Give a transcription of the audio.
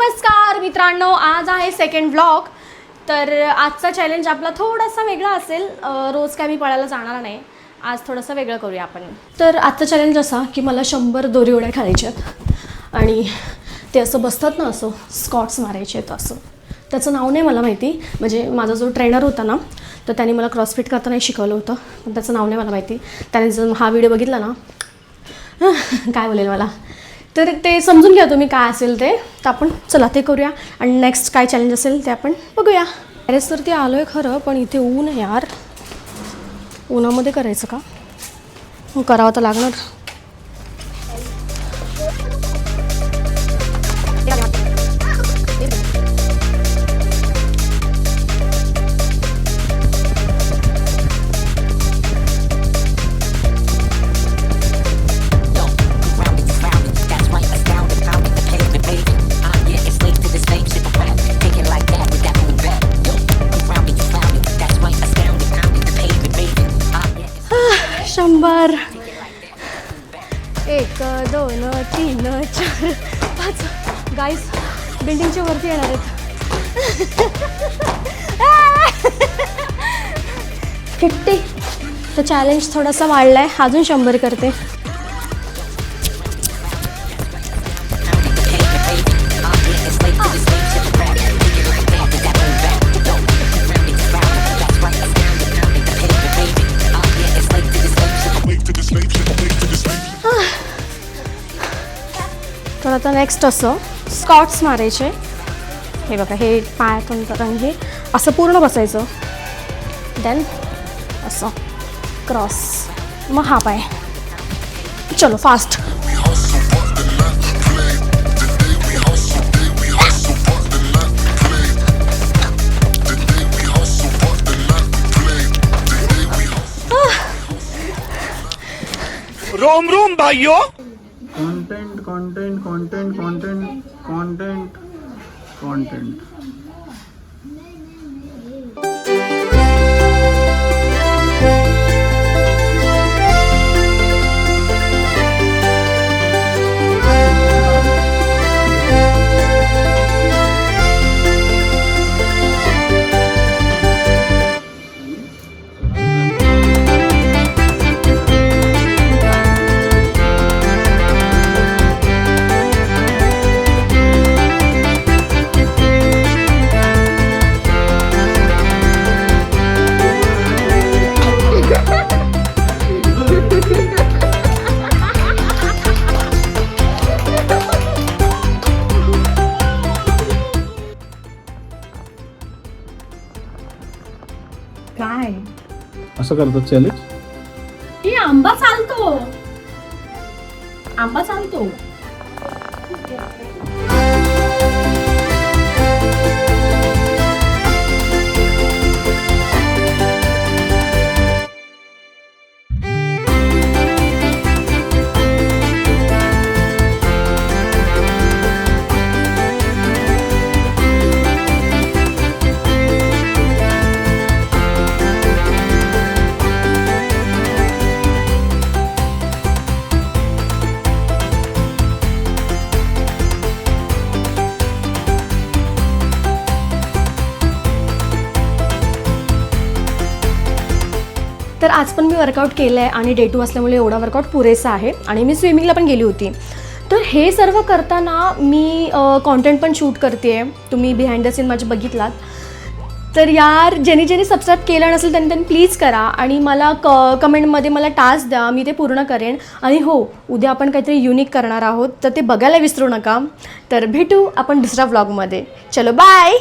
नमस्कार मित्रांनो, आज आहे सेकंड व्लॉग. तर आजचा चॅलेंज आपला थोडासा वेगळा असेल. रोज काय मी पळायला जाणार नाही, आज थोडंसं वेगळं करूया आपण. तर आजचा चॅलेंज असा की मला 100 दोरी उड्या खेळायच्या आहेत आणि ते असं बसतात ना, असं स्कॉट्स मारायचे आहेत. असं त्याचं नाव नाही मला माहिती, म्हणजे माझा जो ट्रेनर होता ना, तर त्याने मला क्रॉसफिट करताना शिकवलं होतं, पण त्याचं नाव नाही मला माहिती. त्याने जर हा व्हिडिओ बघितला ना, काय बोलेल मला, तर ते समजून घ्या तुम्ही काय असेल ते. तर आपण चला ते करूया आणि नेक्स्ट काय चॅलेंज असेल ते आपण बघूया. टेरेसवरती आलो आहे खरं, पण इथे ऊन आहे यार. उन्हामध्ये करायचं का? करावं तर लागणार. शंभर, 1 2 3 4 5. गाईस बिल्डिंगच्या वरती येणार आहेत. किट्टी. तर चॅलेंज थोडासा वाढला आहे, अजून 100 करते. तर आता नेक्स्ट असं स्कॉट्स मारायचे. हे बघा, हे पायातून तर हे असं पूर्ण बसायचं, देन असं क्रॉस, मग हा पाय. चलो फास्ट. रोम रोम भाइयों. Content content content content content content. काय असं करतात चॅलेंज? ही आंबा चालतो, आंबा चालतो. तर आज पण मी वर्कआउट केलं आहे आणि डे 2 असल्यामुळे एवढा वर्कआउट पुरेसा आहे आणि मी स्विमिंगला पण गेली होती. तर हे सर्व करताना मी कॉन्टेंट पण शूट करते आहे. तुम्ही बिहाइंड द सीन माझे बघितलात. तर यार, ज्यांनी सबस्क्राईब केलं नसेल त्यांनी प्लीज करा आणि मला कमेंटमध्ये मला टास्क द्या, मी ते पूर्ण करेन. आणि हो, उद्या आपण काहीतरी युनिक करणार आहोत, तर ते बघायला विसरू नका. तर भेटू आपण दुसऱ्या व्लॉगमध्ये. चलो बाय.